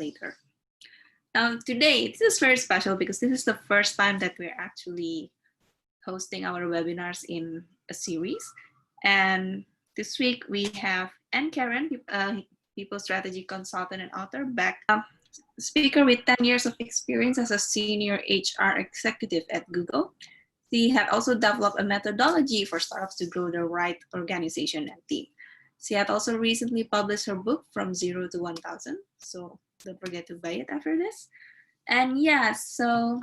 later. Now, today, this is very special because this is the first time that we're actually hosting our webinars in a series. And this week we have Caron, People Strategy Consultant and author, back. Speaker with 10 years of experience as a senior HR executive at Google. She had also developed a methodology for startups to grow the right organization and team. She had also recently published her book, From Zero to 1000. So don't forget to buy it after this. And yeah, so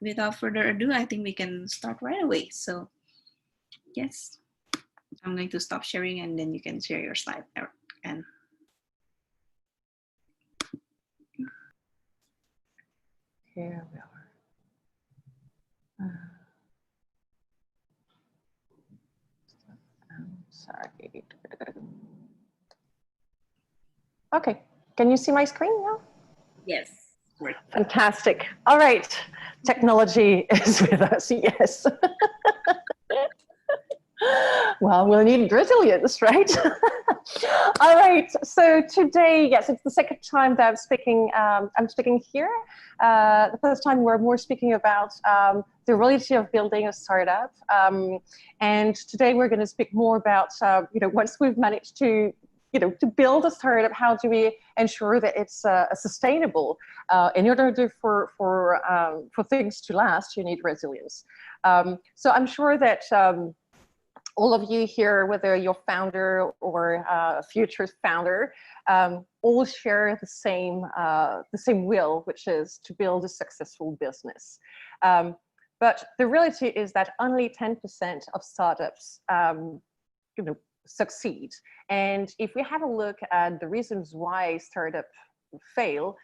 without further ado, I think we can start right away. So yes, I'm going to stop sharing and then you can share your slide. And here we are. I'm sorry. Okay, can you see my screen now? yes. Fantastic. All right, technology is with us, yes. Well, we'll need resilience, right? All right, so today, yes, it's the second time that I'm speaking here. The first time we're more speaking about the reality of building a startup. And today we're going to speak more about, once we've managed to to build a startup, how do we ensure that it's sustainable? In order for things to last, you need resilience. So I'm sure that all of you here, whether you're founder or a future founder, all share the same will, which is to build a successful business. But the reality is that only 10% of startups, succeed. And if we have a look at the reasons why startups fail,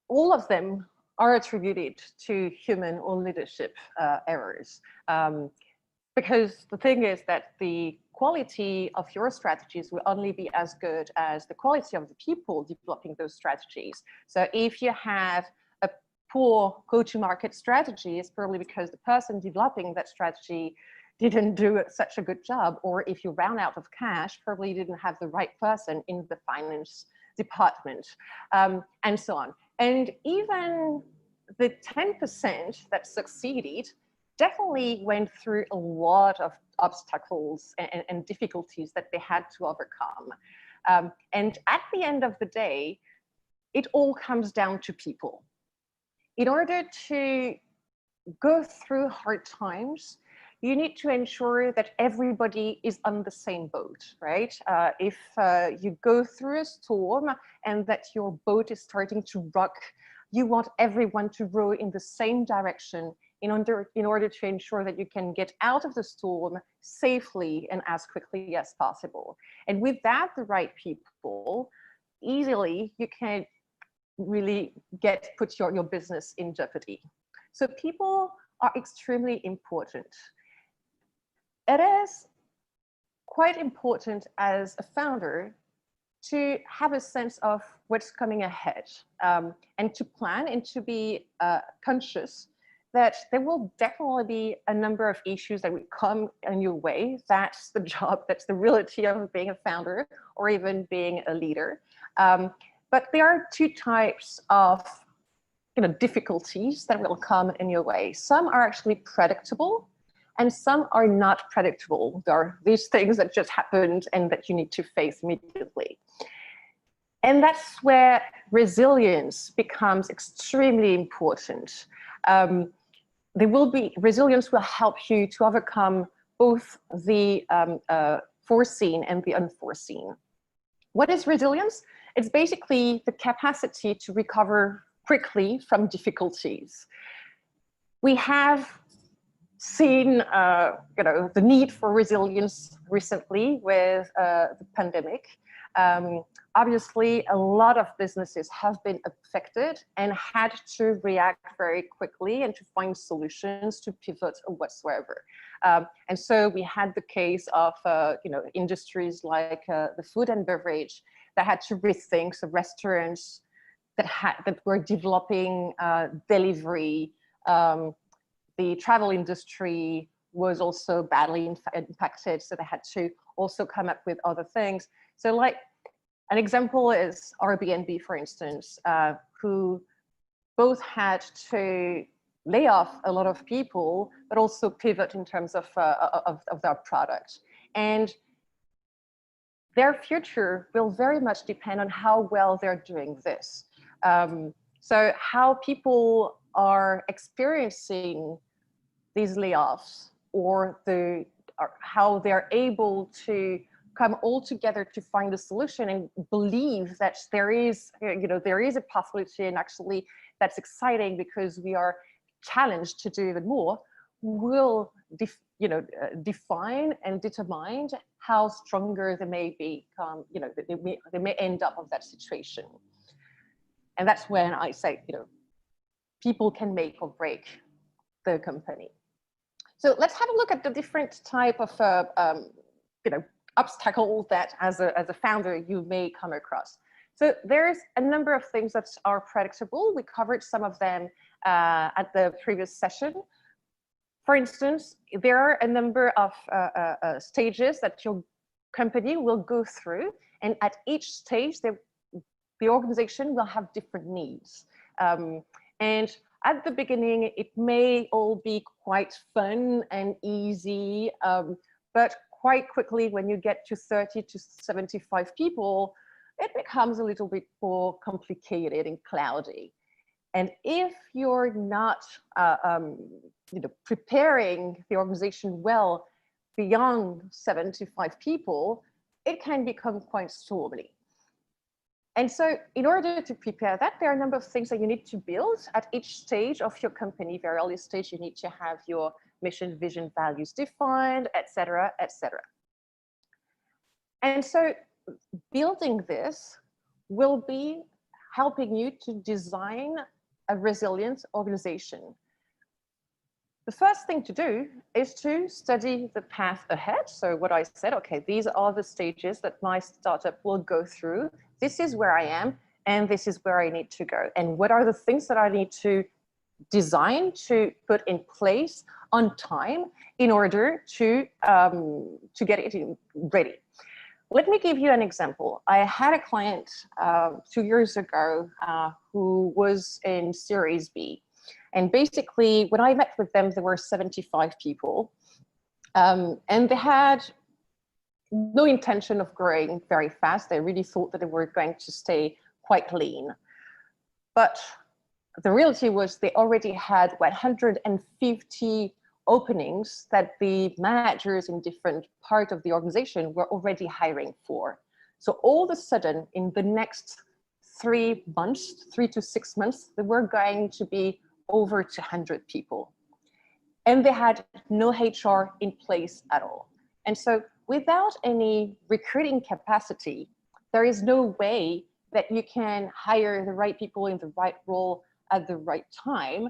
all of them are attributed to human or leadership errors. Because the thing is that the quality of your strategies will only be as good as the quality of the people developing those strategies. So if you have a poor go-to-market strategy, it's probably because the person developing that strategy didn't do such a good job, or if you ran out of cash, probably didn't have the right person in the finance department, and so on. And even the 10% that succeeded definitely went through a lot of obstacles and difficulties that they had to overcome. And at the end of the day, it all comes down to people. In order to go through hard times, you need to ensure that everybody is on the same boat, right? If you go through a storm and that your boat is starting to rock, you want everyone to row in the same direction in order to ensure that you can get out of the storm safely and as quickly as possible. And without the right people, easily you can really put your business in jeopardy. So people are extremely important. It is quite important as a founder to have a sense of what's coming ahead, and to plan and to be conscious that there will definitely be a number of issues that will come in your way. That's the job, that's the reality of being a founder or even being a leader. But there are two types of difficulties that will come in your way. Some are actually predictable, and some are not predictable. There are these things that just happened and that you need to face immediately. And that's where resilience becomes extremely important. Resilience will help you to overcome both the foreseen and the unforeseen. What is resilience? It's basically the capacity to recover quickly from difficulties. We have seen the need for resilience recently with the pandemic. Obviously, a lot of businesses have been affected and had to react very quickly and to find solutions to pivot whatsoever. And so we had the case of industries like the food and beverage that had to rethink, so restaurants that were developing delivery. The travel industry was also badly impacted, so they had to also come up with other things. So An example is Airbnb, for instance, who both had to lay off a lot of people, but also pivot in terms of their product. And their future will very much depend on how well they're doing this. So how people are experiencing these layoffs, or how they're able to come all together to find a solution and believe that there is a possibility, and actually that's exciting because we are challenged to do even more, will define and determine how stronger they may become, they may end up of that situation. And that's when I say, people can make or break the company. So let's have a look at the different type of obstacles that as a founder you may come across. So there's a number of things that are predictable. We covered some of them at the previous session. For instance, there are a number of stages that your company will go through, and at each stage, the organization will have different needs. And at the beginning, it may all be quite fun and easy, but quite quickly, when you get to 30 to 75 people, it becomes a little bit more complicated and cloudy. And if you're not preparing the organization well beyond 75 people, it can become quite stormy. And so in order to prepare that, there are a number of things that you need to build at each stage of your company. Very early stage, you need to have your mission, vision, values defined, et cetera, et cetera. And so building this will be helping you to design a resilient organization. The first thing to do is to study the path ahead. So what I said, okay, these are the stages that my startup will go through. This is where I am, and this is where I need to go. And what are the things that I need to design, to put in place on time in order to get it ready. Let me give you an example. I had a client 2 years ago who was in Series B. And basically, when I met with them, there were 75 people. And they had no intention of growing very fast. They really thought that they were going to stay quite lean. But the reality was they already had 150 openings that the managers in different parts of the organization were already hiring for. So all of a sudden, in the next 3 months, 3 to 6 months, there were going to be over 200 people. And they had no HR in place at all. And so without any recruiting capacity, there is no way that you can hire the right people in the right role at the right time.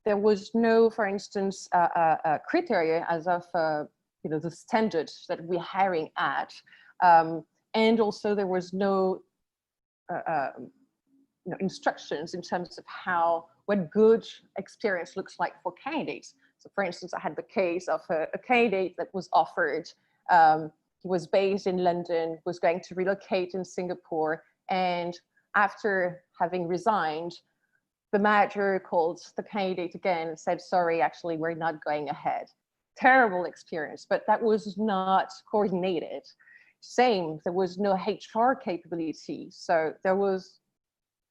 There was no, for instance, criteria as of the standard that we're hiring at. And also there was no instructions in terms of what good experience looks like for candidates. So for instance, I had the case of a candidate that was offered, he was based in London, was going to relocate in Singapore, and after having resigned, the manager called the candidate again and said, sorry, actually, we're not going ahead. Terrible experience, but that was not coordinated. Same, there was no HR capability. So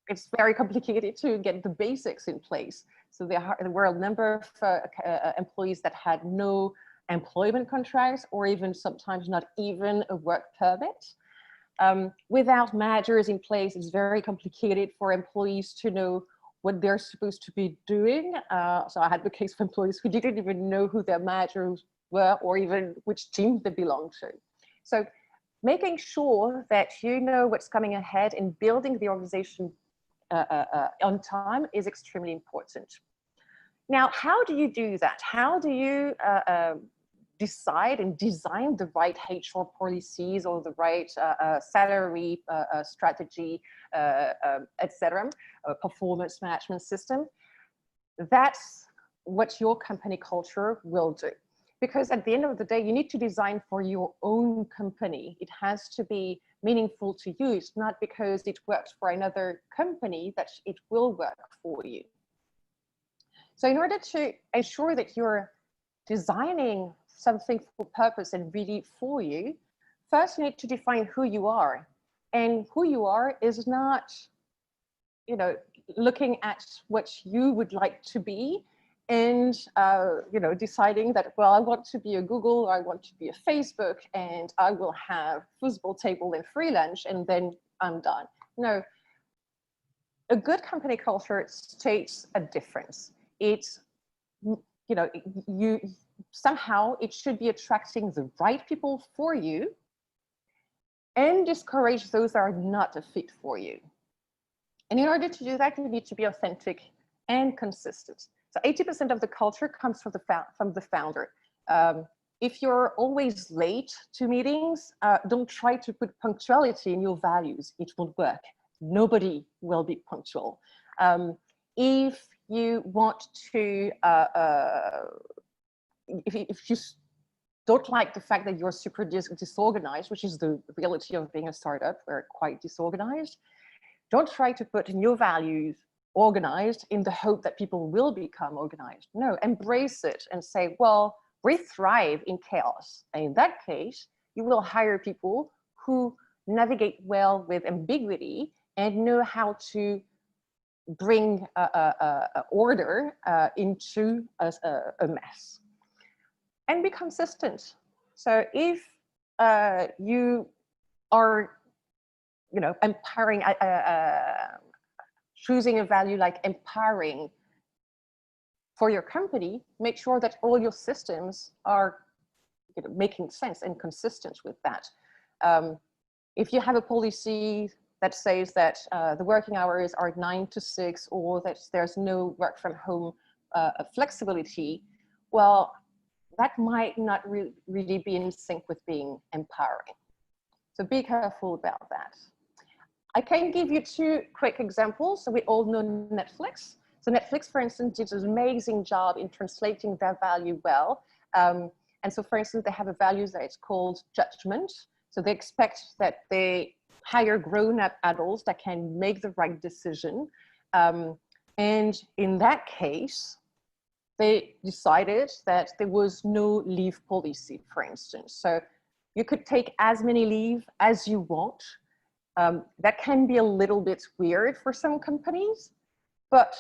it's very complicated to get the basics in place. So there were a number of employees that had no employment contracts, or even sometimes not even a work permit. Without managers in place, it's very complicated for employees to know what they're supposed to be doing. So I had the case of employees who didn't even know who their managers were or even which team they belonged to. So making sure that you know what's coming ahead and building the organization on time is extremely important. Now, how do you do that? How do you decide and design the right HR policies or the right salary strategy, etc., performance management system? That's what your company culture will do. Because at the end of the day, you need to design for your own company. It has to be meaningful to you. It's not because it worked for another company that it will work for you. So in order to ensure that you're designing something for purpose and really for you, first you need to define who you are. And who you are is not, looking at what you would like to be and, deciding that, well, I want to be a Google, or I want to be a Facebook, and I will have football table and free lunch, and then I'm done. No, a good company culture states a difference. It's, you somehow it should be attracting the right people for you and discourage those that are not a fit for you. And in order to do that, you need to be authentic and consistent. So 80% of the culture comes from the founder. If you're always late to meetings, don't try to put punctuality in your values. It won't work. Nobody will be punctual. If you want to, if you don't like the fact that you're super disorganized, which is the reality of being a startup, we're quite disorganized, don't try to put in your values organized in the hope that people will become organized. No, embrace it and say, well, we thrive in chaos. And in that case, you will hire people who navigate well with ambiguity and know how to bring order into a mess. And be consistent. So if you are, empowering, choosing a value like empowering for your company, make sure that all your systems are making sense and consistent with that. If you have a policy that says that the working hours are 9 to 6, or that there's no work from home flexibility, well, that might not really be in sync with being empowering. So be careful about that. I can give you 2 quick examples. So we all know Netflix. So Netflix, for instance, did an amazing job in translating their value well. And so, for instance, they have a value that it's called judgment. So they expect that they hire grown-up adults that can make the right decision. And in that case, they decided that there was no leave policy, for instance. So you could take as many leave as you want. That can be a little bit weird for some companies, but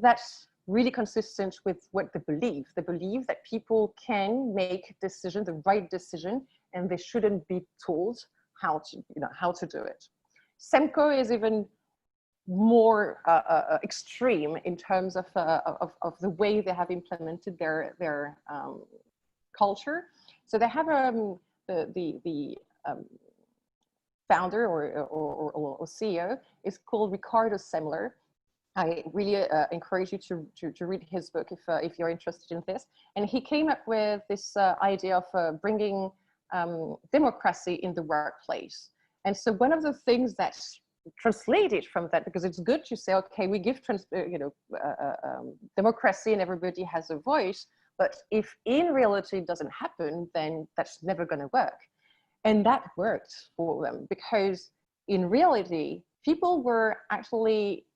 that's really consistent with what they believe. They believe that people can make decisions, the right decision, and they shouldn't be told how to do it. Semco is even more extreme in terms of the way they have implemented their culture. So they have the founder or CEO is called Ricardo Semler. I really encourage you to read his book if you're interested in this. And he came up with this idea of bringing democracy in the workplace. And so one of the things that's translated from that, because it's good to say, okay, we give democracy and everybody has a voice, but if in reality it doesn't happen, then that's never going to work. And that worked for them, because in reality, people were actually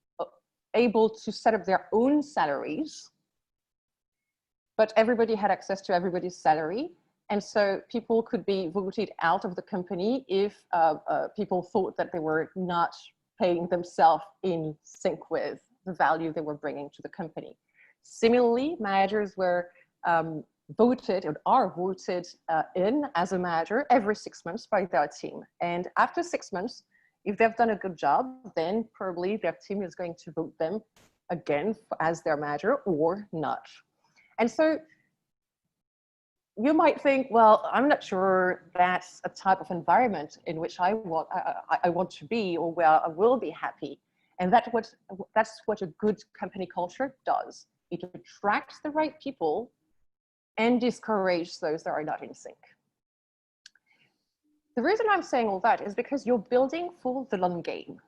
able to set up their own salaries, but everybody had access to everybody's salary. And so people could be voted out of the company if people thought that they were not paying themselves in sync with the value they were bringing to the company. Similarly, managers were voted or are voted in as a manager every 6 months by their team. And after 6 months, if they've done a good job, then probably their team is going to vote them again as their manager or not. And so you might think, well, I'm not sure that's a type of environment in which I want to be, or where I will be happy. And that's what a good company culture does. It attracts the right people and discourages those that are not in sync. The reason I'm saying all that is because you're building for the long game.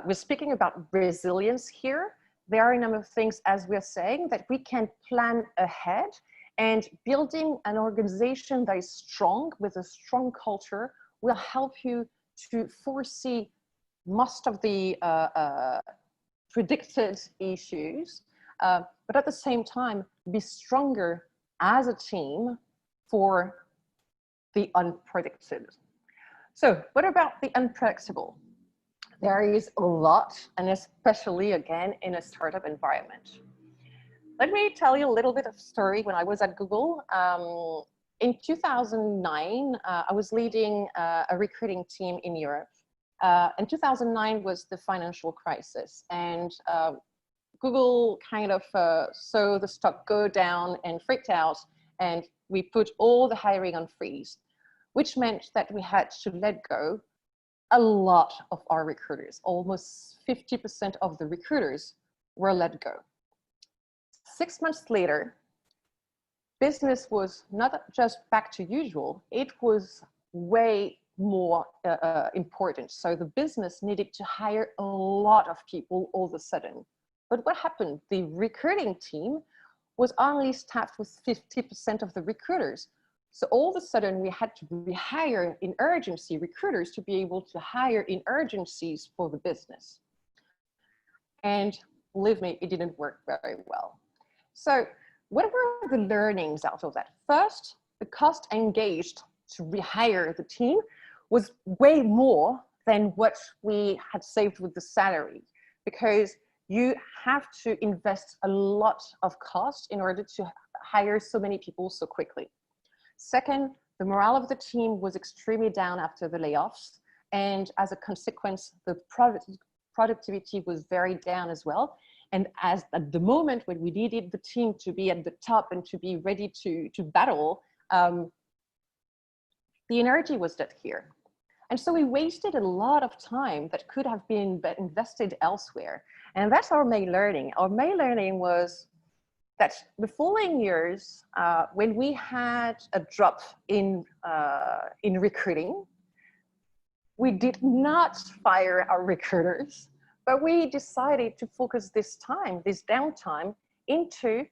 We're speaking about resilience here. There are a number of things, as we're saying, that we can plan ahead, and building an organization that is strong with a strong culture will help you to foresee most of the predicted issues, but at the same time, be stronger as a team for the unpredicted. So what about the unpredictable? There is a lot, and especially again in a startup environment. Let me tell you a little bit of story when I was at Google. In 2009, I was leading a recruiting team in Europe. And 2009 was the financial crisis, and Google kind of saw the stock go down and freaked out, and we put all the hiring on freeze, which meant that we had to let go a lot of our recruiters. Almost 50% of the recruiters were let go. 6 months later, business was not just back to usual, it was way more important. So the business needed to hire a lot of people all of a sudden. But what happened? The recruiting team was only staffed with 50% of the recruiters. So all of a sudden we had to rehire in urgency recruiters to be able to hire in urgencies for the business. And believe me, it didn't work very well. So what were the learnings out of that? First, the cost engaged to rehire the team was way more than what we had saved with the salary, because you have to invest a lot of cost in order to hire so many people so quickly. Second, the morale of the team was extremely down after the layoffs. And as a consequence, the productivity was very down as well. And as at the moment when we needed the team to be at the top and to be ready to battle, the energy was not here. And so we wasted a lot of time that could have been invested elsewhere. And that's our main learning. Our main learning was that the following years, when we had a drop in recruiting, we did not fire our recruiters, but we decided to focus this downtime, into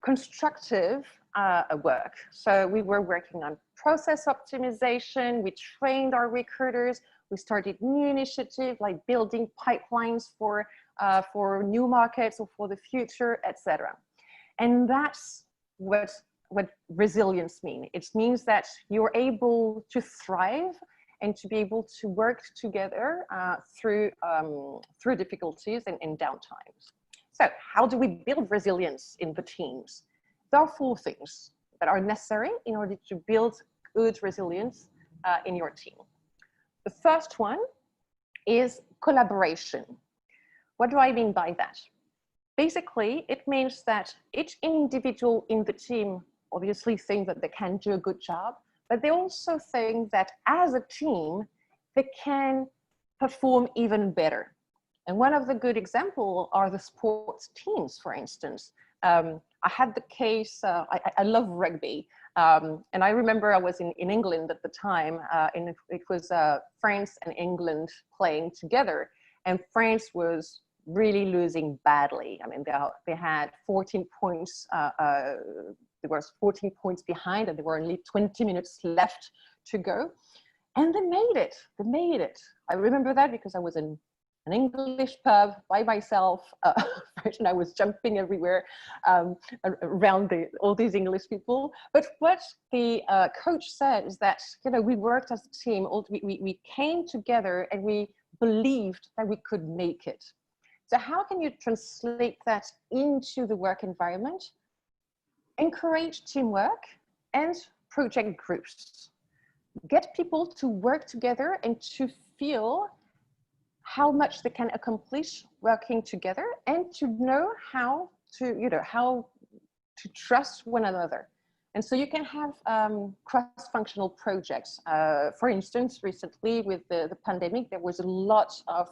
constructive work. So we were working on process optimization, we trained our recruiters, we started new initiatives like building pipelines for new markets or for the future, etc. And that's what resilience means. It means that you're able to thrive and to be able to work together through difficulties and downtimes. So how do we build resilience in the teams? There are 4 things that are necessary in order to build good resilience in your team. The first one is collaboration. What do I mean by that? Basically, it means that each individual in the team obviously think that they can do a good job, but they also think that as a team, they can perform even better. And one of the good examples are the sports teams, for instance. I had the case, I love rugby. And I remember I was in England at the time, and it was France and England playing together. And France was really losing badly. I mean, they had 14 points, there was 14 points behind, and there were only 20 minutes left to go. And they made it. I remember that because I was in an English pub by myself, and I was jumping everywhere around all these English people. But what the coach said is that, you know, we worked as a team, we came together and we believed that we could make it. So how can you translate that into the work environment? Encourage teamwork and project groups. Get people to work together and to feel how much they can accomplish working together, and to know how to trust one another. And so you can have cross-functional projects. For instance, recently with the pandemic, there was a lot of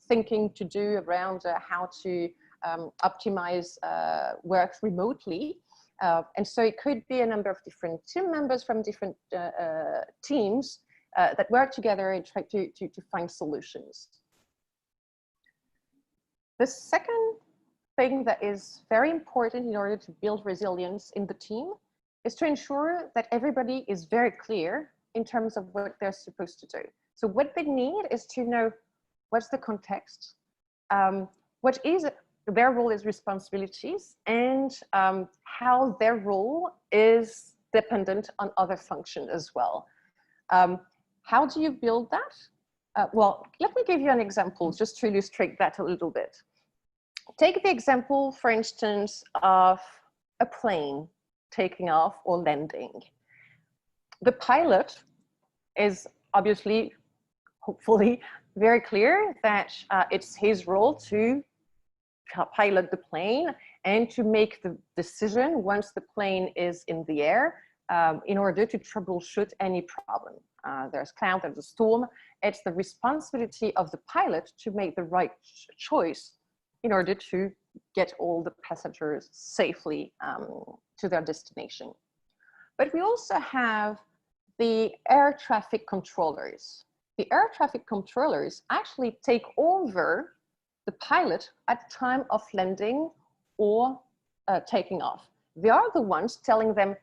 thinking to do around how to optimize work remotely. And so it could be a number of different team members from different teams that work together and try to find solutions. The second thing that is very important in order to build resilience in the team is to ensure that everybody is very clear in terms of what they're supposed to do. So what they need is to know what's the context, what is their role is responsibilities, and how their role is dependent on other functions as well. How do you build that? Well, let me give you an example just to illustrate that a little bit. Take the example, for instance, of a plane taking off or landing. The pilot is obviously, hopefully, very clear that it's his role to pilot the plane and to make the decision once the plane is in the air in order to troubleshoot any problem. There's cloud, there's a storm. It's the responsibility of the pilot to make the right choice in order to get all the passengers safely to their destination. But we also have the air traffic controllers. The air traffic controllers actually take over the pilot at the time of landing or taking off. They are the ones telling them,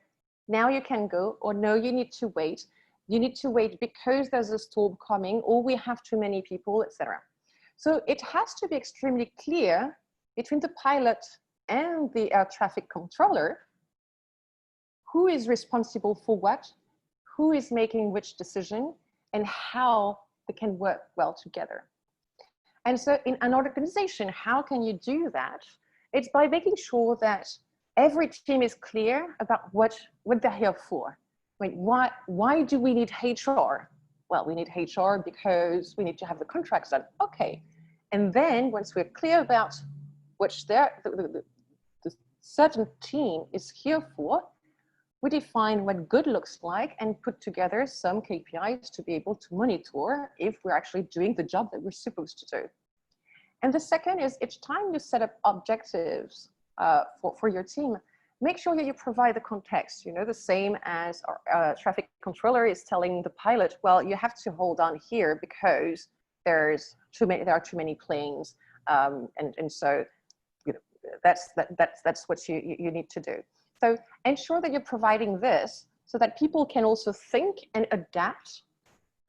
now you can go, or no, you need to wait. You need to wait because there's a storm coming, or we have too many people, etc. So it has to be extremely clear between the pilot and the air traffic controller who is responsible for what, who is making which decision, and how they can work well together. And so in an organization, how can you do that? It's by making sure that every team is clear about what they're here for. Like, why do we need HR? Well, we need HR because we need to have the contracts done. Okay. And then once we're clear about what the certain team is here for, we define what good looks like and put together some KPIs to be able to monitor if we're actually doing the job that we're supposed to do. And the second is each time you set up objectives for your team, make sure that you provide the context, you know, the same as our traffic controller is telling the pilot, well, you have to hold on here because there are too many planes. And so, you know, that's what you need to do. So ensure that you're providing this so that people can also think and adapt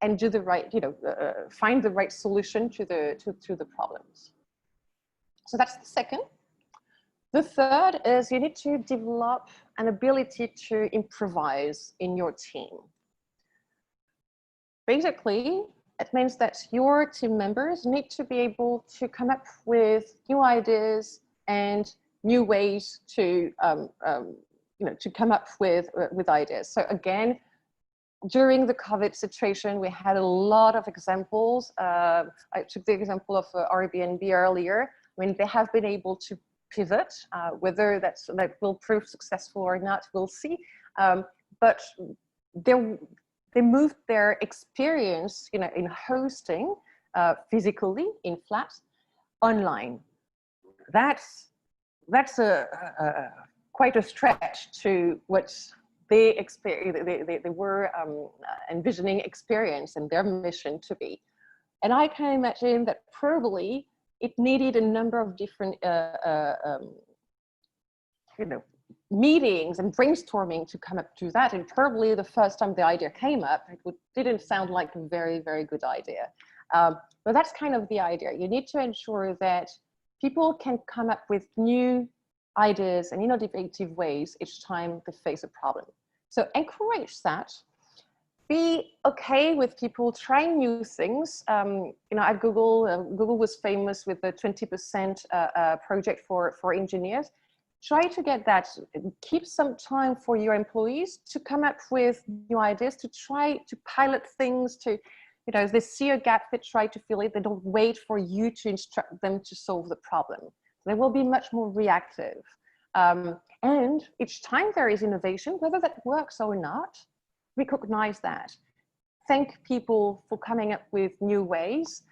and do the right, you know, find the right solution to the problems. So that's the second. The third is you need to develop an ability to improvise in your team. Basically, it means that your team members need to be able to come up with new ideas and new ways to, you know, to come up with ideas. So again, during the COVID situation, we had a lot of examples. I took the example of Airbnb earlier. I mean, they have been able to pivot, whether that will prove successful or not, we'll see. But they moved their experience, you know, in hosting physically in flats online. That's quite a stretch to what they were envisioning experience and their mission to be. And I can imagine that probably it needed a number of different you know, meetings and brainstorming to come up to that. And probably the first time the idea came up, it didn't sound like a very, very good idea. But that's kind of the idea. You need to ensure that people can come up with new ideas and innovative ways each time they face a problem. So encourage that. Be okay with people trying new things. You know, at Google, Google was famous with the 20% project for engineers. Try to get that. Keep some time for your employees to come up with new ideas, to try to pilot things, to, you know, if they see a gap, they try to fill it. They don't wait for you to instruct them to solve the problem. They will be much more reactive. And each time there is innovation, whether that works or not, recognize that. Thank people for coming up with new ways,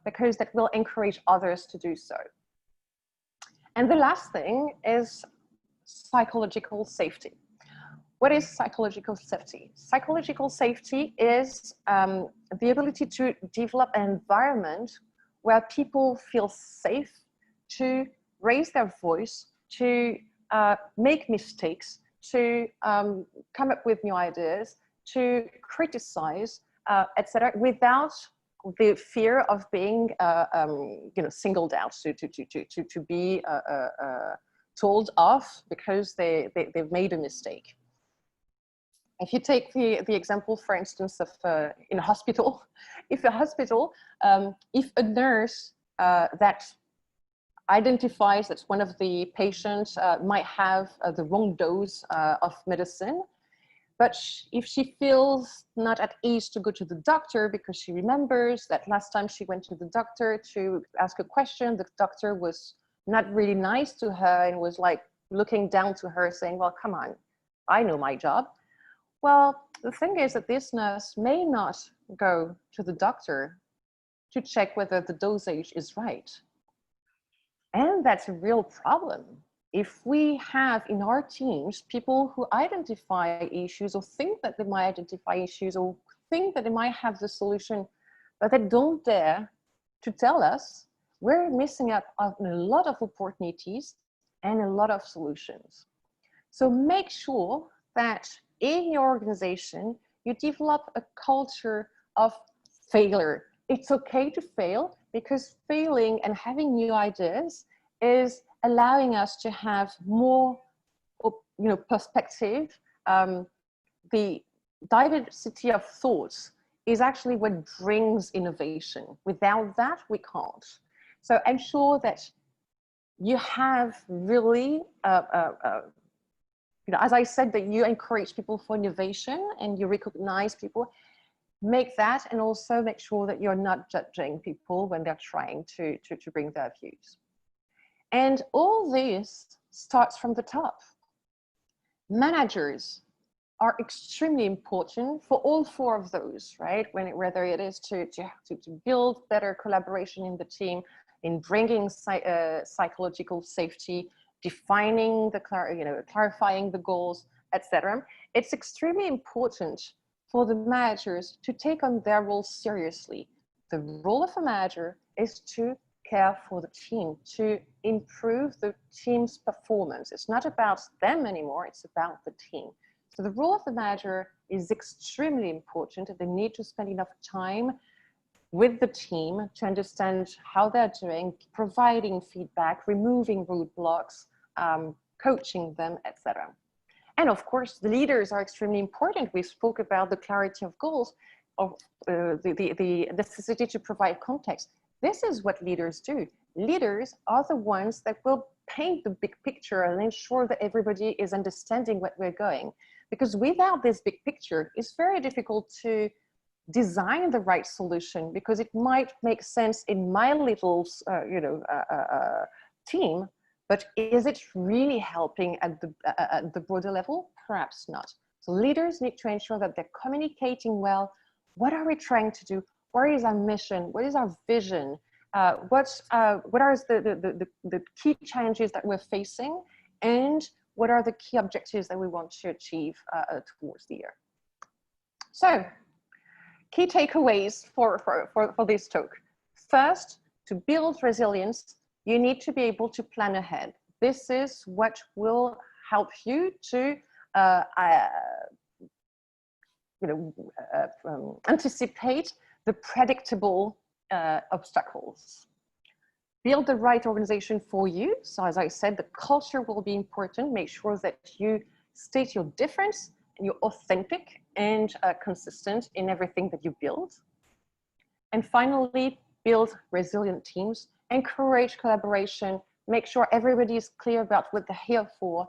because that will encourage others to do so. And the last thing is psychological safety. What is psychological safety? Psychological safety is the ability to develop an environment where people feel safe to raise their voice, to make mistakes, to come up with new ideas, to criticize, etc., without the fear of being singled out, to be told off because they've made a mistake. If you take the example, for instance, of in a hospital, if a nurse that identifies that one of the patients might have the wrong dose of medicine, but if she feels not at ease to go to the doctor because she remembers that last time she went to the doctor to ask a question, the doctor was not really nice to her and was like looking down to her saying, well, come on, I know my job. Well, the thing is that this nurse may not go to the doctor to check whether the dosage is right. And that's a real problem. If we have in our teams people who identify issues or think that they might identify issues or think that they might have the solution, but they don't dare to tell us, we're missing out on a lot of opportunities and a lot of solutions. So make sure that in your organization, you develop a culture of failure. It's okay to fail, because failing and having new ideas is allowing us to have more, perspective. The diversity of thoughts is actually what brings innovation. Without that, we can't. So ensure that you have really, as I said, that you encourage people for innovation and you recognize people. Make that, and also make sure that you're not judging people when they're trying to bring their views. And all this starts from the top. Managers are extremely important for all four of those, right? Whether it is to build better collaboration in the team, in bringing psychological safety, defining the, clarifying the goals, etc. It's extremely important for the managers to take on their role seriously. The role of a manager is to care for the team, to improve the team's performance. It's not about them anymore, it's about the team. So the role of the manager is extremely important. They need to spend enough time with the team to understand how they're doing, providing feedback, removing roadblocks, coaching them, etc. And of course, the leaders are extremely important. We spoke about the clarity of goals, of the necessity to provide context. This is what leaders do. Leaders are the ones that will paint the big picture and ensure that everybody is understanding what we're going. Because without this big picture, it's very difficult to design the right solution, because it might make sense in my little, team, but is it really helping at the broader level? Perhaps not. So leaders need to ensure that they're communicating well. What are we trying to do? Where is our mission? What is our vision? What are the key challenges that we're facing? And what are the key objectives that we want to achieve towards the year? So, key takeaways for this talk. First, to build resilience, you need to be able to plan ahead. This is what will help you to anticipate the predictable obstacles. Build the right organization for you. So as I said, the culture will be important. Make sure that you state your difference and you're authentic and consistent in everything that you build. And finally, build resilient teams, encourage collaboration, make sure everybody is clear about what they're here for,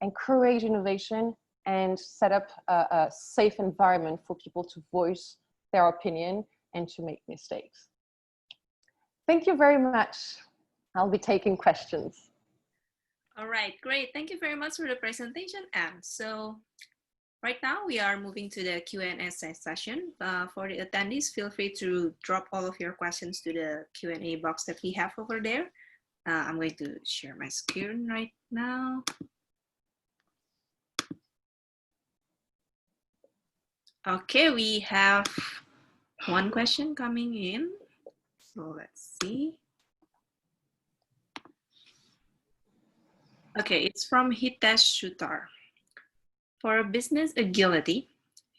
encourage innovation, and set up a safe environment for people to voice their opinion and to make mistakes. Thank you very much. I'll be taking questions. All right, great. Thank you very much for the presentation, Anne. So right now we are moving to the Q&A session. For the attendees, feel free to drop all of your questions to the Q&A box that we have over there. I'm going to share my screen right now. Okay, we have one question coming in. So let's see. Okay, it's from Hitesh Shutar. For business agility,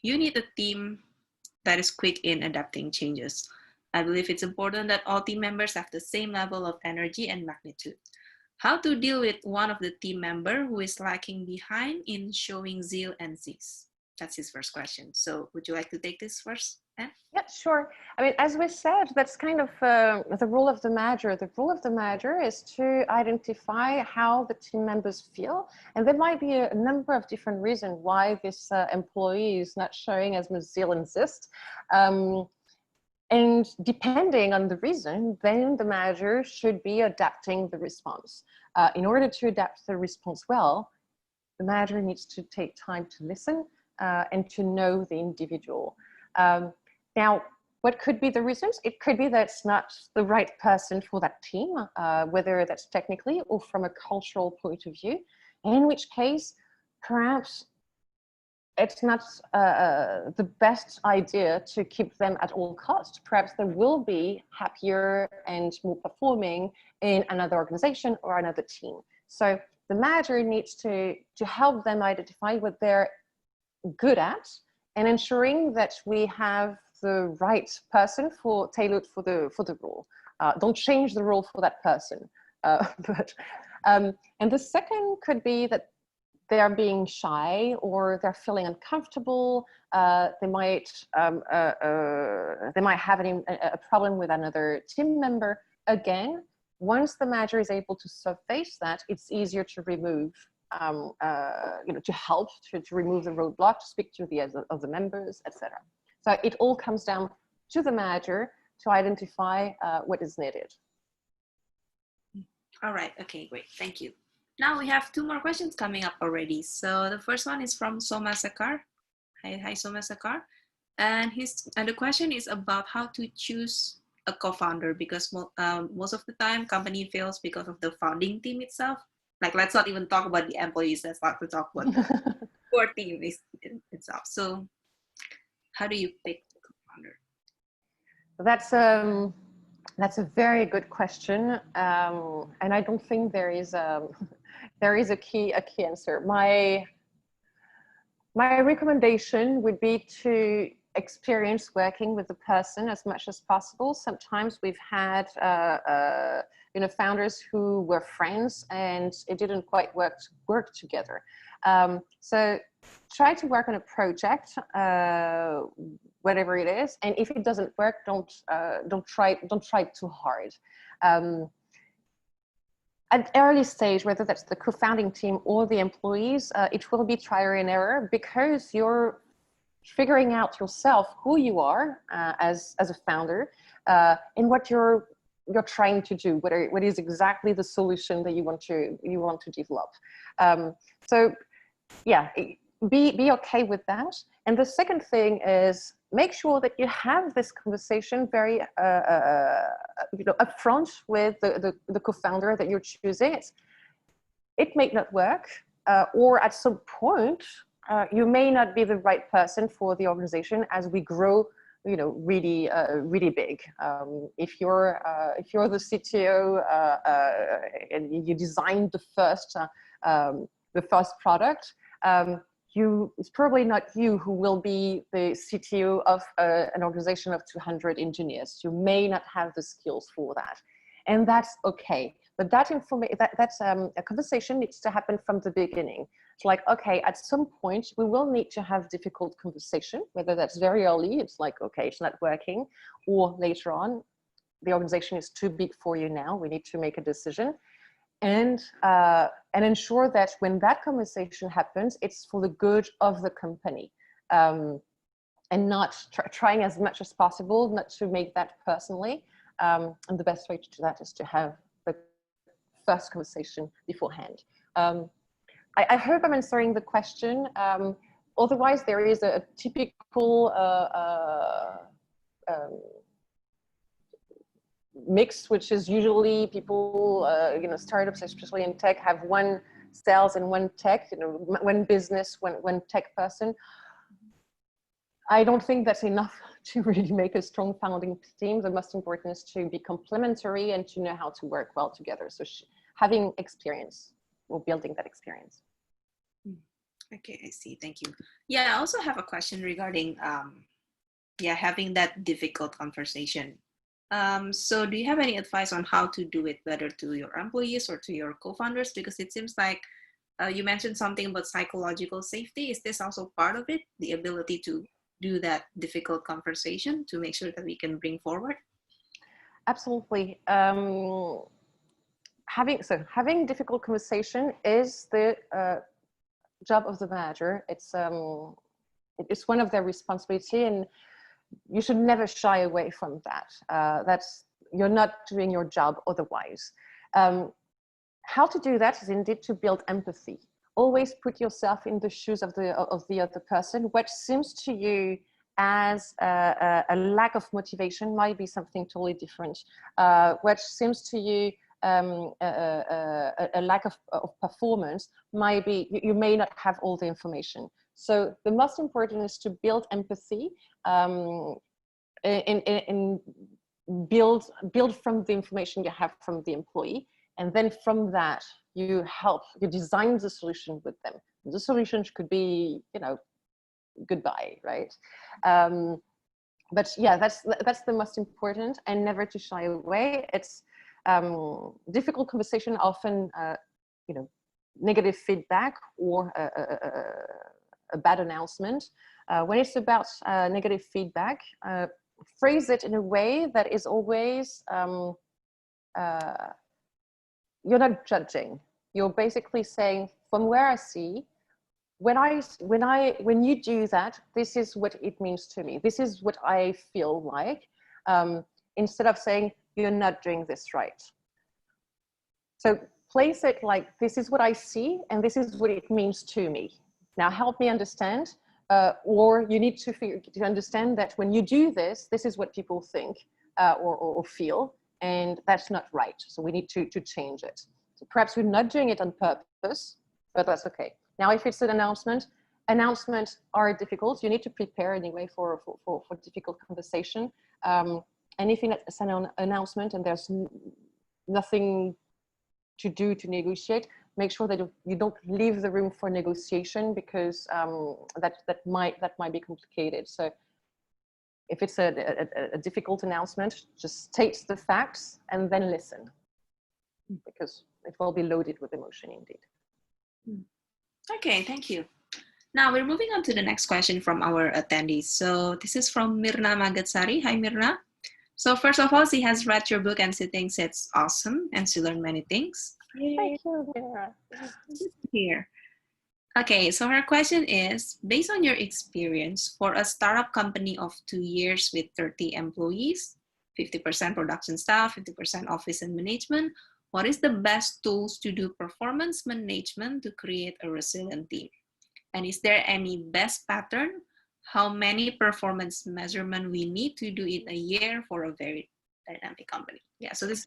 you need a team that is quick in adapting changes. I believe it's important that all team members have the same level of energy and magnitude. How to deal with one of the team member who is lacking behind in showing zeal and zest? That's his first question. So would you like to take this first, Anne? Yeah, sure. I mean, as we said, that's kind of the role of the manager. The role of the manager is to identify how the team members feel. And there might be a number of different reasons why this employee is not showing as much zeal and zest. And depending on the reason, then the manager should be adapting the response. In order to adapt the response well, the manager needs to take time to listen and to know the individual. Now, what could be the reasons? It could be that it's not the right person for that team, whether that's technically or from a cultural point of view, in which case, perhaps it's not the best idea to keep them at all costs. Perhaps they will be happier and more performing in another organization or another team. So the manager needs to help them identify what they're good at and ensuring that we have the right person tailored for the role. Don't change the role for that person. And the second could be that they are being shy or they're feeling uncomfortable. They might have a problem with another team member. Again, once the manager is able to surface that, it's easier to remove, to help to remove the roadblock, to speak to the other members, etc. So it all comes down to the manager to identify what is needed. All right. Okay, great. Thank you. Now we have two more questions coming up already. So the first one is from Soma Sakar. Hi Soma Sakar. And the question is about how to choose a co-founder, because most of the time company fails because of the founding team itself. Like, let's not even talk about the employees. Let's not talk about the core team itself. So how do you pick the co-founder? That's a very good question, and I don't think there is a key answer. My recommendation would be to experience working with the person as much as possible. Sometimes we've had founders who were friends and it didn't quite work together. So try to work on a project, whatever it is, and if it doesn't work, don't try too hard. At early stage, whether that's the co-founding team or the employees, it will be trial and error, because you're figuring out yourself who you are as a founder and what you're trying to do, what is exactly the solution that you want to develop. So yeah, be okay with that. And the second thing is, make sure that you have this conversation very upfront with the co-founder that you're choosing. It may not work, or at some point you may not be the right person for the organization as we grow, really big. If you're the CTO and you designed the first product, it's probably not you who will be the CTO of an organization of 200 engineers. You may not have the skills for that, and that's okay. But that's a conversation needs to happen from the beginning. It's like, okay, at some point we will need to have difficult conversation, whether that's very early, it's like, okay, it's not working, or later on, the organization is too big for you now, we need to make a decision. And ensure that when that conversation happens, it's for the good of the company, and not trying as much as possible not to make that personally. And the best way to do that is to have the first conversation beforehand. I hope I'm answering the question. Otherwise, there is a typical mix, which is usually people, startups, especially in tech, have one sales and one tech, one business, one tech person. I don't think that's enough to really make a strong founding team. The most important is to be complementary and to know how to work well together. So having experience or building that experience. Okay, I see. Thank you. Yeah, I also have a question regarding yeah, having that difficult conversation. So do you have any advice on how to do it better to your employees or to your co-founders? Because it seems like you mentioned something about psychological safety. Is this also part of it? The ability to do that difficult conversation to make sure that we can bring forward? Absolutely. Having difficult conversation is the job of the manager. It's one of their responsibility, and you should never shy away from that. You're not doing your job otherwise. How to do that is indeed to build empathy. Always put yourself in the shoes of the other person. What seems to you as a lack of motivation might be something totally different. What seems to you a lack of performance might be, you may not have all the information. So the most important is to build empathy, and build from the information you have from the employee. And then from that, you design the solution with them. The solution could be, goodbye, right? But yeah, that's the most important, and never to shy away. It's difficult conversation, often, negative feedback or a bad announcement. When it's about negative feedback, phrase it in a way that is always, you're not judging. You're basically saying, from where I see, when you do that, this is what it means to me. This is what I feel like. Instead of saying, you're not doing this right. So place it like, this is what I see, and this is what it means to me. Now help me understand, or you need to understand that when you do this, this is what people think or feel, and that's not right. So we need to change it. So perhaps we're not doing it on purpose, but that's okay. Now, if it's an announcements are difficult. You need to prepare anyway for difficult conversation. Anything that's an announcement and there's nothing to do to negotiate, make sure that you don't leave the room for negotiation, because that might be complicated. So if it's a difficult announcement, just state the facts and then listen, because it will be loaded with emotion indeed. Okay, thank you. Now we're moving on to the next question from our attendees. So this is from Mirna Magatsari. Hi, Mirna. So first of all, she has read your book and she thinks it's awesome and she learned many things. Thank you, Mirna. Here. Okay, so her question is, based on your experience for a startup company of 2 years with 30 employees, 50% production staff, 50% office and management, what is the best tools to do performance management to create a resilient team? And is there any best pattern? How many performance measurement we need to do in a year for a very dynamic company? Yeah, so this is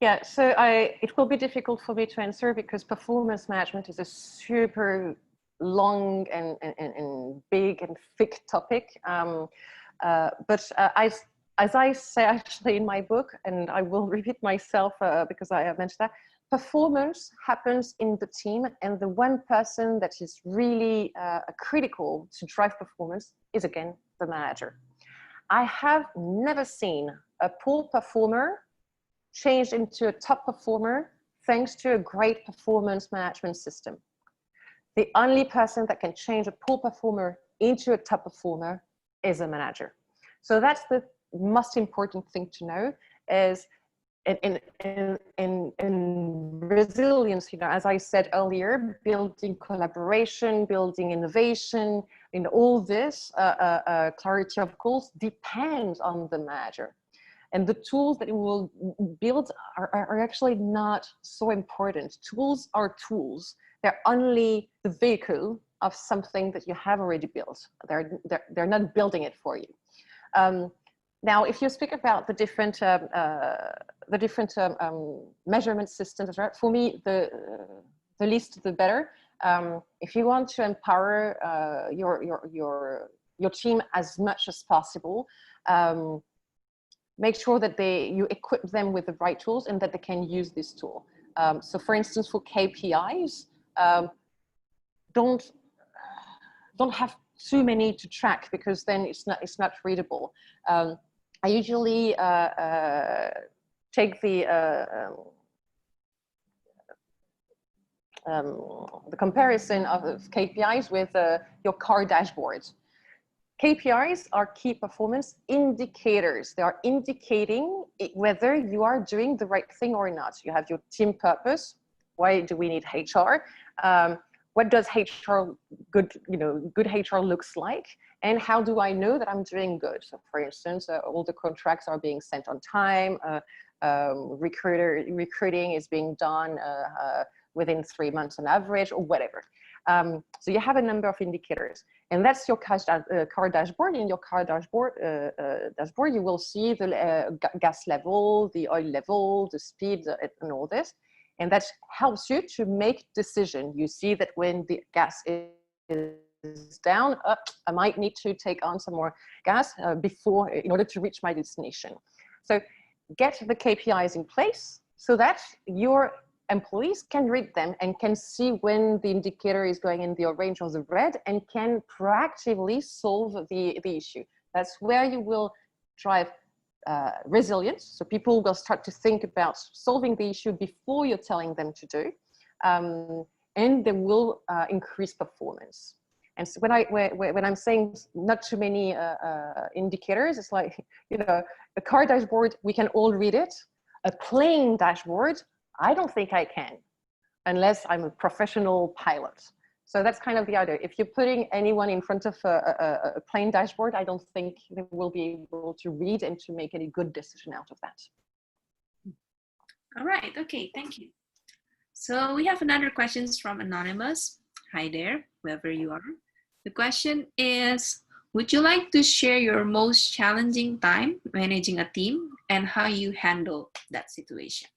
Yeah, so it will be difficult for me to answer, because performance management is a super long and big and thick topic. But as I say actually in my book, and I will repeat myself because I have mentioned that, performance happens in the team, and the one person that is really critical to drive performance is, again, the manager. I have never seen a poor performer changed into a top performer thanks to a great performance management system. The only person that can change a poor performer into a top performer is a manager. So that's the most important thing to know, is in resilience, as I said earlier, building collaboration, building innovation, in all this, clarity of goals depends on the manager. And the tools that we will build are actually not so important. Tools are tools. They're only the vehicle of something that you have already built. They're not building it for you. Now, if you speak about the different measurement systems, right? For me, the least the better. If you want to empower your team as much as possible, make sure that you equip them with the right tools and that they can use this tool. So for instance, for KPIs, don't have too many to track, because then it's not readable. I usually take the comparison of KPIs with your car dashboard. KPIs are key performance indicators. They are indicating whether you are doing the right thing or not. You have your team purpose. Why do we need HR? What does good HR looks like? And how do I know that I'm doing good? So for instance, all the contracts are being sent on time. Recruiting is being done within 3 months on average, or whatever. So you have a number of indicators, and that's your car dashboard. In your car dashboard, you will see the gas level, the oil level, the speed, and all this. And that helps you to make decision. You see that when the gas is down, I might need to take on some more gas in order to reach my destination. So get the KPIs in place so that your employees can read them and can see when the indicator is going in the orange or the red, and can proactively solve the issue. That's where you will drive resilience. So people will start to think about solving the issue before you're telling them to do, and they will increase performance. And so when I'm saying not too many indicators, it's like, a car dashboard, we can all read it. A plain dashboard, I don't think I can, unless I'm a professional pilot. So that's kind of the idea. If you're putting anyone in front of a plain dashboard, I don't think they will be able to read and to make any good decision out of that. All right, okay, thank you. So we have another questions from Anonymous. Hi there, whoever you are. The question is, would you like to share your most challenging time managing a team and how you handle that situation?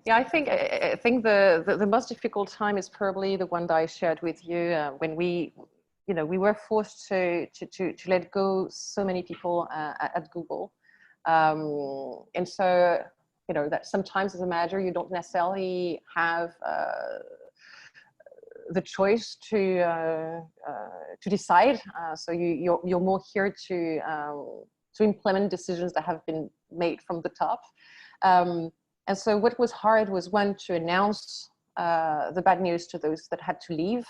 Yeah, I think the most difficult time is probably the one that I shared with you when we were forced to let go so many people at Google, and so that sometimes as a manager you don't necessarily have the choice to decide. So you're more here to implement decisions that have been made from the top. And so what was hard was, one, to announce the bad news to those that had to leave,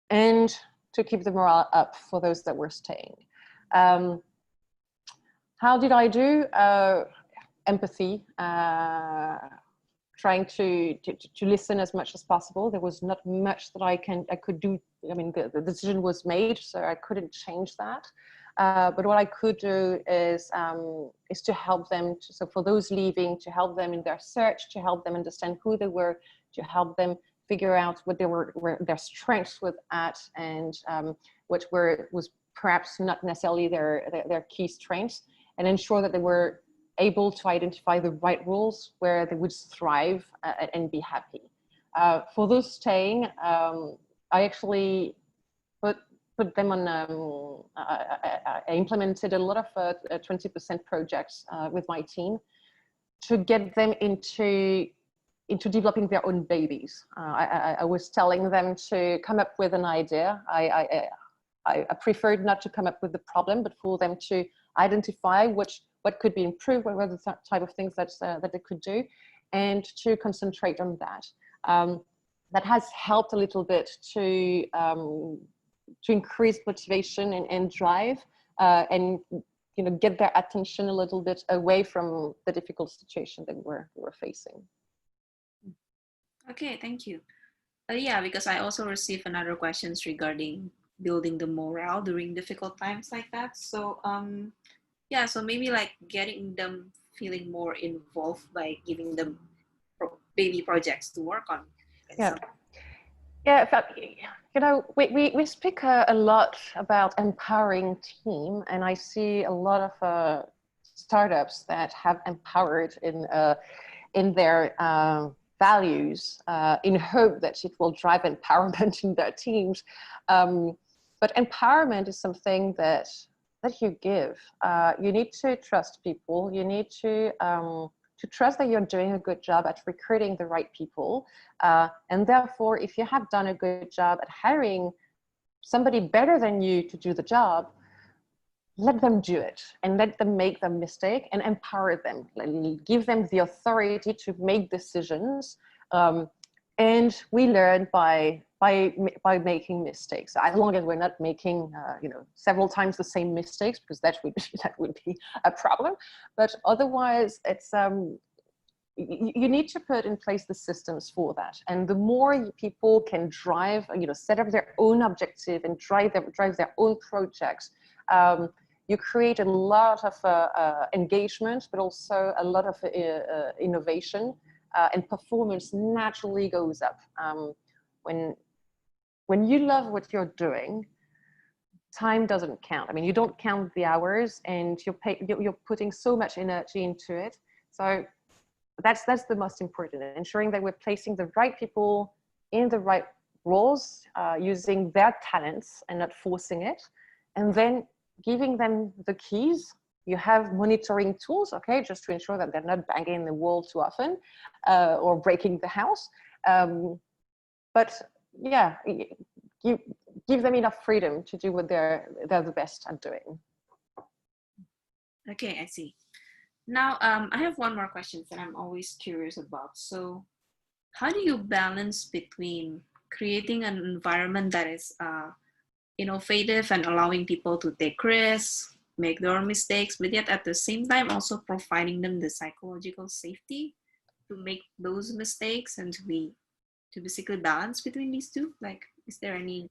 and to keep the morale up for those that were staying. How did I do? Empathy, trying to listen as much as possible. There was not much that I could do. I mean, the decision was made, so I couldn't change that. But what I could do is to help them. So for those leaving, to help them in their search, to help them understand who they were, to help them figure out what where their strengths were at, and what was perhaps not necessarily their key strengths, and ensure that they were able to identify the right roles where they would thrive and be happy. For those staying, I actually put them on, I implemented a lot of 20% projects with my team to get them into developing their own babies. I was telling them to come up with an idea. I preferred not to come up with the problem, but for them to identify what could be improved, what were the type of things that they could do, and to concentrate on that. That has helped a little bit to increase motivation and drive, and get their attention a little bit away from the difficult situation that we're facing. Okay, thank you. Yeah, because I also received another questions regarding building the morale during difficult times like that. So yeah, so maybe like getting them feeling more involved by giving them baby projects to work on. Yeah. Yeah, we speak a lot about empowering team, and I see a lot of startups that have empowered in their values in hope that it will drive empowerment in their teams. But empowerment is something that you give. You need to trust people. You need to to trust that you're doing a good job at recruiting the right people. And therefore, if you have done a good job at hiring somebody better than you to do the job, let them do it and let them make the mistake and empower them. Give them the authority to make decisions. And we learn by making mistakes, as long as we're not making several times the same mistakes, because that would be a problem. But otherwise, it's you need to put in place the systems for that. And the more people can drive, set up their own objective and drive their own projects, you create a lot of engagement, but also a lot of innovation, and performance naturally goes up. When you love what you're doing, time doesn't count. I mean, you don't count the hours, and you're putting so much energy into it. So that's the most important, ensuring that we're placing the right people in the right roles, using their talents and not forcing it, and then giving them the keys. You have monitoring tools, okay, just to ensure that they're not banging the wall too often, or breaking the house. But yeah, you give them enough freedom to do what they're the best at doing. Okay, I see. Now, I have one more question that I'm always curious about. So how do you balance between creating an environment that is innovative and allowing people to take risks, make their own mistakes, but yet at the same time also providing them the psychological safety to make those mistakes and to basically balance between these two? Like, is there any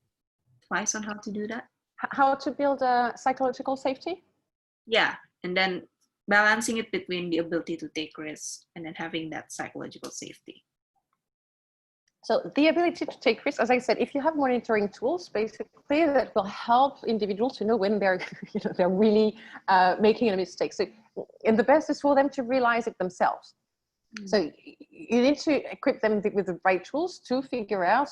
advice on how to do that? How to build a psychological safety? Yeah, and then balancing it between the ability to take risks and then having that psychological safety. So the ability to take risks, as I said, if you have monitoring tools, basically that will help individuals to know when they're, they're really making a mistake. So, and the best is for them to realize it themselves. So you need to equip them with the right tools to figure out,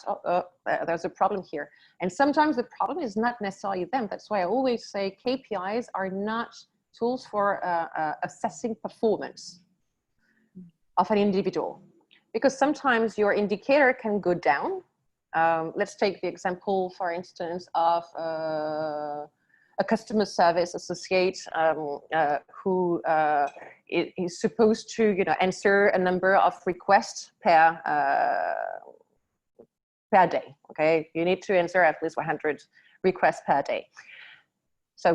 there's a problem here. And sometimes the problem is not necessarily them. That's why I always say KPIs are not tools for assessing performance of an individual. Because sometimes your indicator can go down. Let's take the example, for instance, of a customer service associate who is supposed to, answer a number of requests per day. Okay, you need to answer at least 100 requests per day. So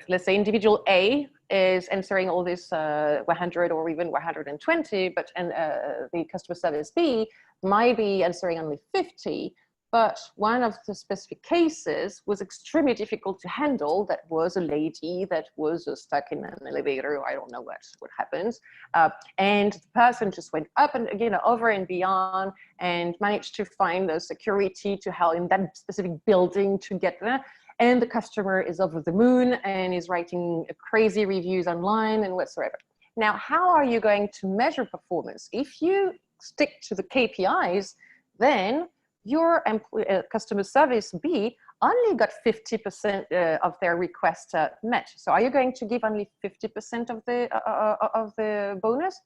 let's say individual A is answering all this 100 or even 120, but the customer service B might be answering only 50. But one of the specific cases was extremely difficult to handle. That was a lady that was stuck in an elevator. I don't know what happens. And the person just went up and over and beyond and managed to find a security to help in that specific building to get there. And the customer is over the moon and is writing crazy reviews online and whatsoever. Now, how are you going to measure performance? If you stick to the KPIs, then your customer service B only got 50% of their request met. So are you going to give only 50% of the bonus?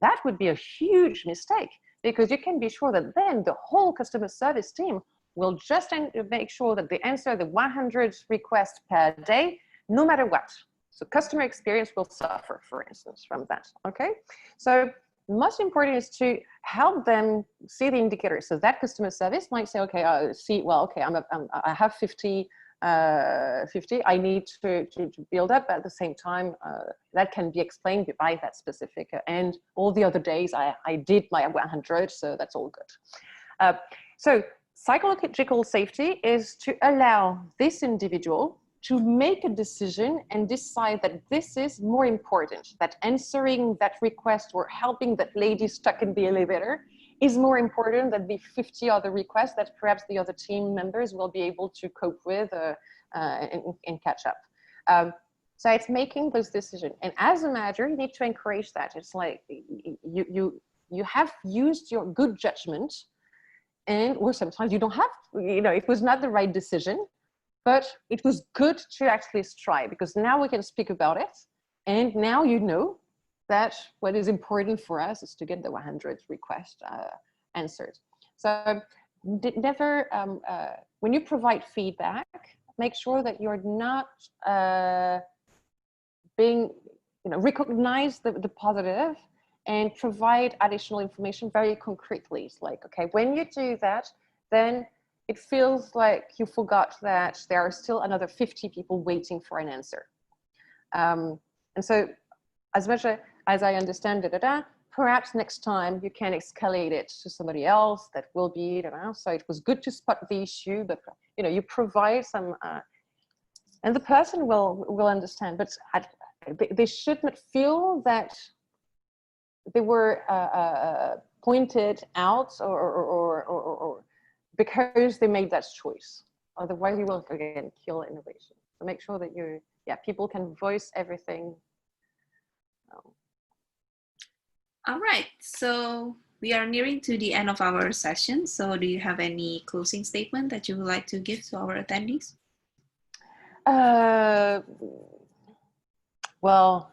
That would be a huge mistake, because you can be sure that then the whole customer service team will just make sure that they answer the 100 requests per day, no matter what. So customer experience will suffer, for instance, from that, okay? So most important is to help them see the indicators. So that customer service might say, okay, I have 50, I need to build up. At the same time, that can be explained by that specific, and all the other days I did my 100, so that's all good. So psychological safety is to allow this individual to make a decision and decide that this is more important, that answering that request or helping that lady stuck in the elevator is more important than the 50 other requests that perhaps the other team members will be able to cope with and catch up. So it's making those decisions. And as a manager, you need to encourage that. It's like you have used your good judgment, or sometimes you don't have, it was not the right decision, but it was good to actually try, because now we can speak about it. And now you know that what is important for us is to get the 100 requests answered. So never, when you provide feedback, make sure that you're not being, recognize the positive and provide additional information very concretely. It's like, okay, when you do that, then it feels like you forgot that there are still another 50 people waiting for an answer. And so as much as I understand perhaps next time you can escalate it to somebody else that will be, so it was good to spot the issue, but you provide some, and the person will understand, but they should not feel that they were pointed out or because they made that choice. Otherwise you will again kill innovation. So make sure that people can voice everything. All right, so we are nearing to the end of our session. So do you have any closing statement that you would like to give to our attendees? Well,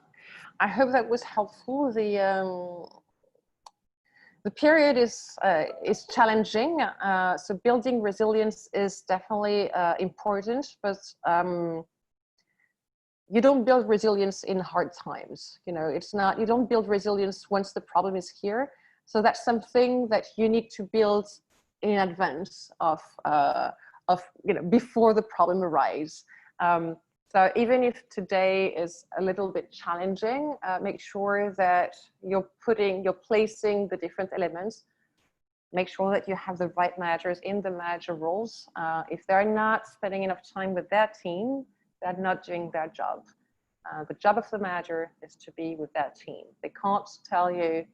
I hope that was helpful. The period is challenging, so building resilience is definitely important, but you don't build resilience in hard times. It's not, you don't build resilience once the problem is here. So that's something that you need to build in advance of before the problem arises. So even if today is a little bit challenging, make sure that you're placing the different elements. Make sure that you have the right managers in the manager roles. If they're not spending enough time with their team, they're not doing their job. The job of the manager is to be with that team. They can't tell you,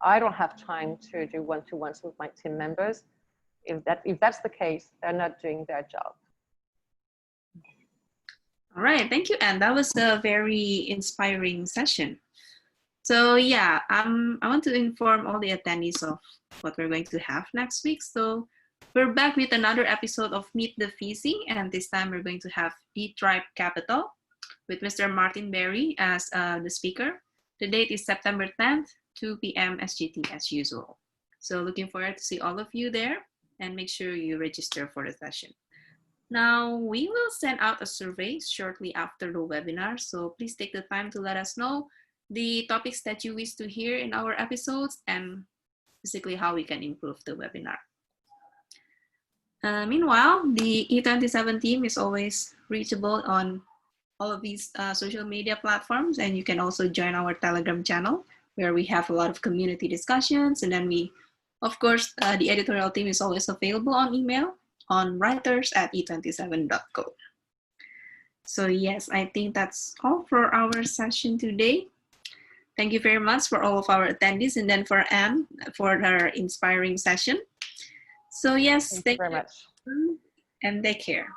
I don't have time to do one-to-ones with my team members. If that's the case, they're not doing their job. All right, thank you, Anne. That was a very inspiring session. So yeah, I want to inform all the attendees of what we're going to have next week. So we're back with another episode of Meet the VC, and this time we're going to have E-Tribe Capital with Mr. Martin Berry as the speaker. The date is September 10th, 2 p.m. SGT as usual. So looking forward to see all of you there, and make sure you register for the session. Now, we will send out a survey shortly after the webinar, so please take the time to let us know the topics that you wish to hear in our episodes and basically how we can improve the webinar. Meanwhile, the E27 team is always reachable on all of these social media platforms, and you can also join our Telegram channel where we have a lot of community discussions. And then we, of course, the editorial team is always available on email on writers@e27.co. So yes, I think that's all for our session today. Thank you very much for all of our attendees, and then for Anne for her inspiring session. So yes, thank you very much. And take care.